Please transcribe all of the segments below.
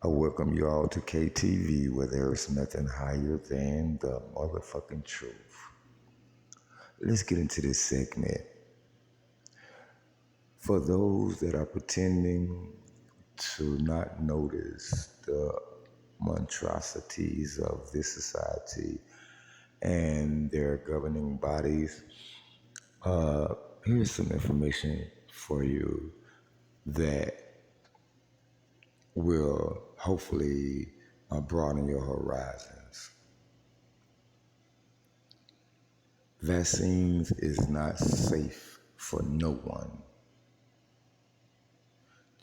I welcome you all to KTV, where there is nothing higher than the motherfucking truth. Let's get into this segment. For those that are pretending to not notice the monstrosities of this society and their governing bodies, here's some information for you that will hopefully broaden your horizons. Vaccines is not safe for no one.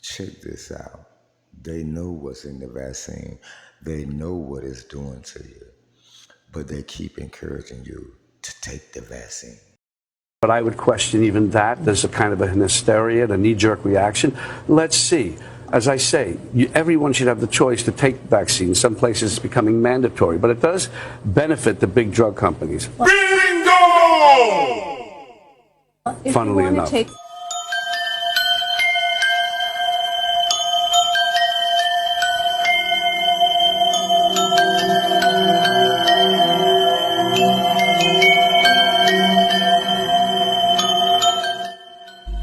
Check this out. They know what's in the vaccine. They know what it's doing to you, but they keep encouraging you to take the vaccine. But I would question even that. There's a kind of a hysteria, a knee-jerk reaction. Let's see. As I say, everyone should have the choice to take vaccines. Some places it's becoming mandatory, but it does benefit the big drug companies. Bingo! Funnily enough.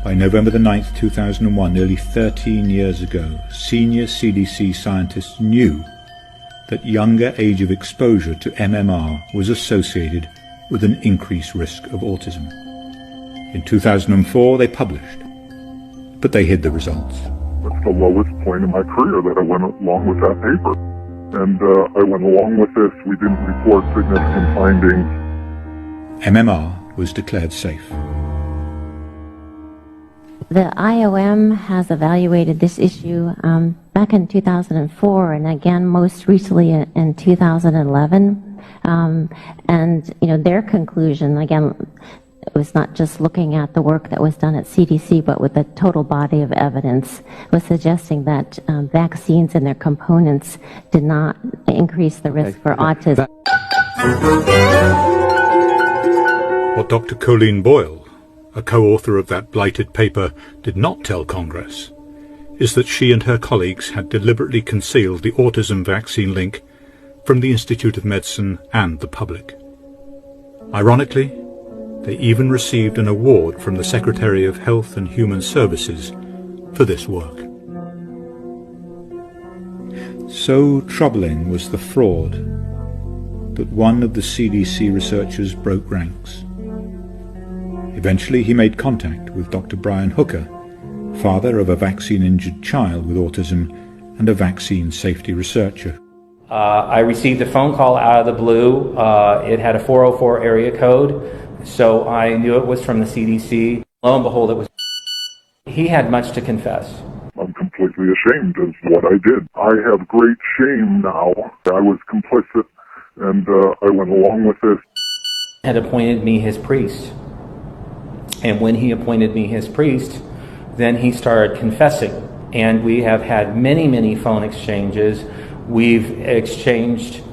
By November the 9th, 2001, nearly 13 years ago, senior CDC scientists knew that younger age of exposure to MMR was associated with an increased risk of autism. In 2004, they published, but they hid the results. It's the lowest point in my career that I went along with that paper. And I went along with this. We didn't report significant findings. MMR was declared safe. The IOM has evaluated this issue back in 2004 and again most recently in 2011. And, you know, their conclusion, again, it was not just looking at the work that was done at CDC, but with a total body of evidence, was suggesting that vaccines and their components did not increase the risk for autism. What Dr. Colleen Boyle, a co-author of that blighted paper, did not tell Congress is that she and her colleagues had deliberately concealed the autism vaccine link from the Institute of Medicine and the public. Ironically, they even received an award from the Secretary of Health and Human Services for this work. So troubling was the fraud that one of the CDC researchers broke ranks. Eventually he made contact with Dr. Brian Hooker, father of a vaccine-injured child with autism and a vaccine safety researcher. I received a phone call out of the blue. It had a 404 area code, so I knew it was from the CDC. Lo and behold, it was. He had much to confess. I'm completely ashamed of what I did. I have great shame now. I was complicit, and I went along with this. Had appointed me his priest. And when he appointed me his priest, then he started confessing. And we have had many, many phone exchanges. We've exchanged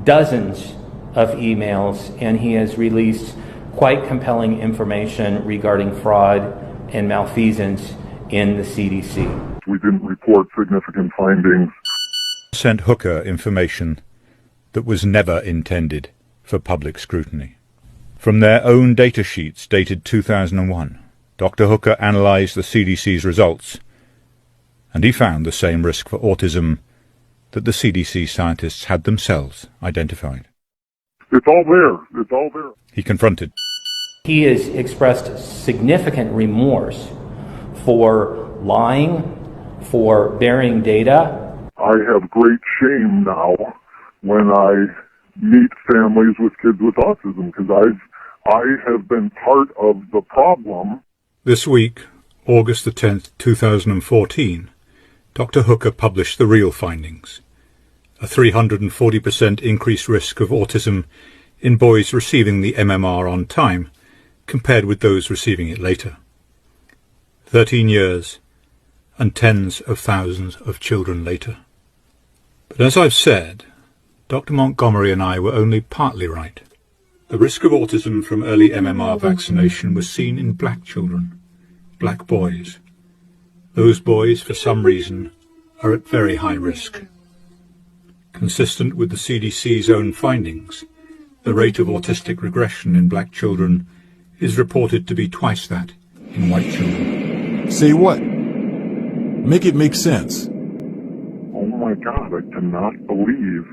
dozens of emails, and he has released quite compelling information regarding fraud and malfeasance in the CDC. We didn't report significant findings. Sent Hooker information that was never intended for public scrutiny. From their own data sheets dated 2001, Dr. Hooker analyzed the CDC's results, and he found the same risk for autism that the CDC scientists had themselves identified. It's all there. It's all there. He confronted. He has expressed significant remorse for lying, for burying data. I have great shame now when I meet families with kids with autism, because I have been part of the problem. This week, August the 10th, 2014, Dr. Hooker published the real findings. A 340% increased risk of autism in boys receiving the MMR on time compared with those receiving it later. 13 years and tens of thousands of children later. But as I've said, Dr. Montgomery and I were only partly right. The risk of autism from early MMR vaccination was seen in black children, black boys. Those boys, for some reason, are at very high risk. Consistent with the CDC's own findings, the rate of autistic regression in black children is reported to be twice that in white children. Say what? Make it make sense. Oh my God, I cannot believe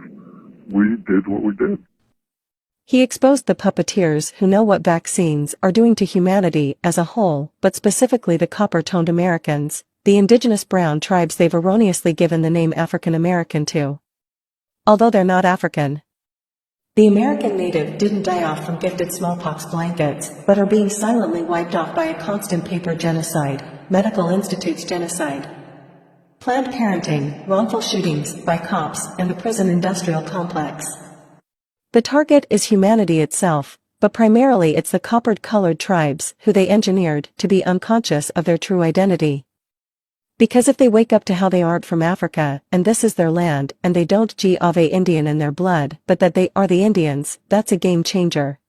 we did what we did. He exposed the puppeteers who know what vaccines are doing to humanity as a whole, but specifically the copper-toned Americans, the indigenous brown tribes they've erroneously given the name African American to. Although they're not African. The American native didn't die off from gifted smallpox blankets, but are being silently wiped off by a constant paper genocide, medical institutes genocide, Planned Parenting, wrongful shootings by cops, and the prison industrial complex. The target is humanity itself, but primarily it's the coppered-colored tribes who they engineered to be unconscious of their true identity. Because if they wake up to how they aren't from Africa, and this is their land, and they don't have Indian in their blood, but that they are the Indians, that's a game changer.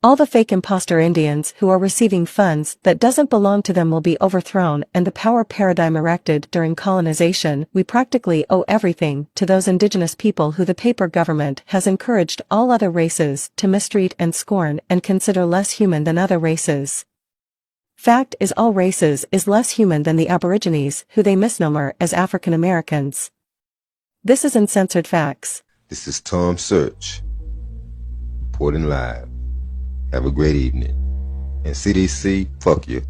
All the fake imposter Indians who are receiving funds that doesn't belong to them will be overthrown, and the power paradigm erected during colonization. We practically owe everything to those indigenous people who the paper government has encouraged all other races to mistreat and scorn and consider less human than other races. Fact is, all races is less human than the Aborigines, who they misnomer as African Americans. This is Uncensored Facts. This is Tom Search, reporting live. Have a great evening. And CDC, fuck you.